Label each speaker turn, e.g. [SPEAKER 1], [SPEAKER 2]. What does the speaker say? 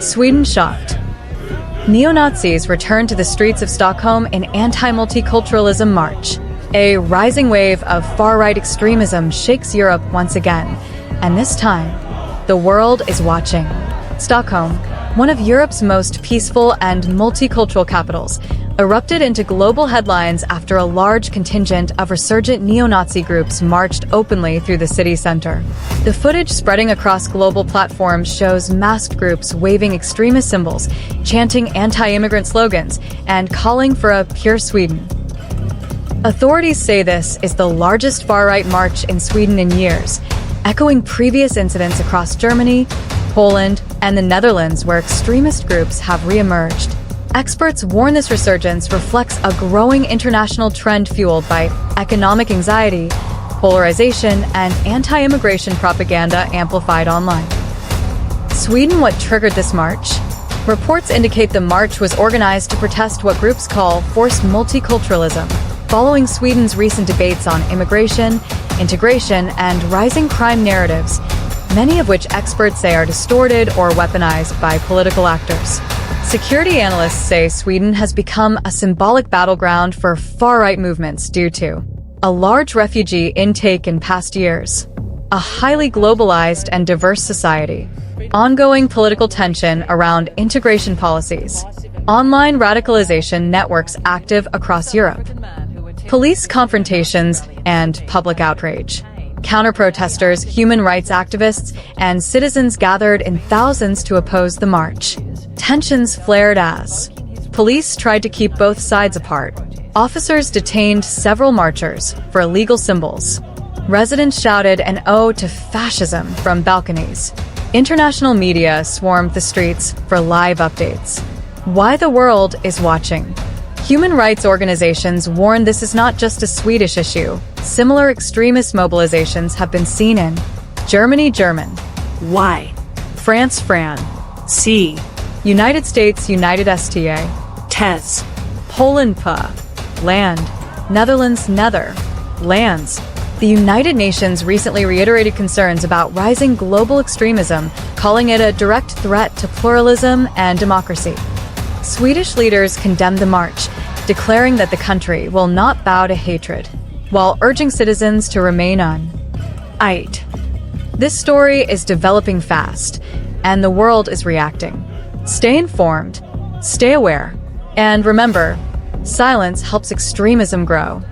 [SPEAKER 1] Sweden shocked. Neo-Nazis returned to the streets of Stockholm in anti-multiculturalism march. A rising wave of far-right extremism shakes Europe once again, and this time, the world is watching. Stockholm, one of Europe's most peaceful and multicultural capitals, erupted into global headlines after a large contingent of resurgent neo-Nazi groups marched openly through the city center. The footage spreading across global platforms shows masked groups waving extremist symbols, chanting anti-immigrant slogans, and calling for a pure Sweden. Authorities say this is the largest far-right march in Sweden in years, echoing previous incidents across Germany, Poland, and the Netherlands where extremist groups have re-emerged. Experts warn this resurgence reflects a growing international trend fueled by economic anxiety, polarization, and anti-immigration propaganda amplified online. Sweden, what triggered this march? Reports indicate the march was organized to protest what groups call forced multiculturalism, following Sweden's recent debates on immigration, integration, and rising crime narratives, many of which experts say are distorted or weaponized by political actors. Security analysts say Sweden has become a symbolic battleground for far-right movements due to a large refugee intake in past years, a highly globalized and diverse society, ongoing political tension around integration policies, online radicalization networks active across Europe, police confrontations and public outrage. Counter-protesters, human rights activists, and citizens gathered in thousands to oppose the march. Tensions flared as police tried to keep both sides apart. Officers detained several marchers for illegal symbols. Residents shouted an ode to fascism from balconies. International media swarmed the streets for live updates. Why the world is watching. Human rights organizations warn this is not just a Swedish issue. Similar extremist mobilizations have been seen in Germany, German,
[SPEAKER 2] Y,
[SPEAKER 1] France, Fran,
[SPEAKER 2] C,
[SPEAKER 1] United States, United STA,
[SPEAKER 2] Tes,
[SPEAKER 1] Poland, PA, Land, Netherlands, Nether, Lands. The United Nations recently reiterated concerns about rising global extremism, calling it a direct threat to pluralism and democracy. Swedish leaders condemned the march, declaring that the country will not bow to hatred, while urging citizens to remain unite. This story is developing fast, and the world is reacting. Stay informed, stay aware, and remember, silence helps extremism grow.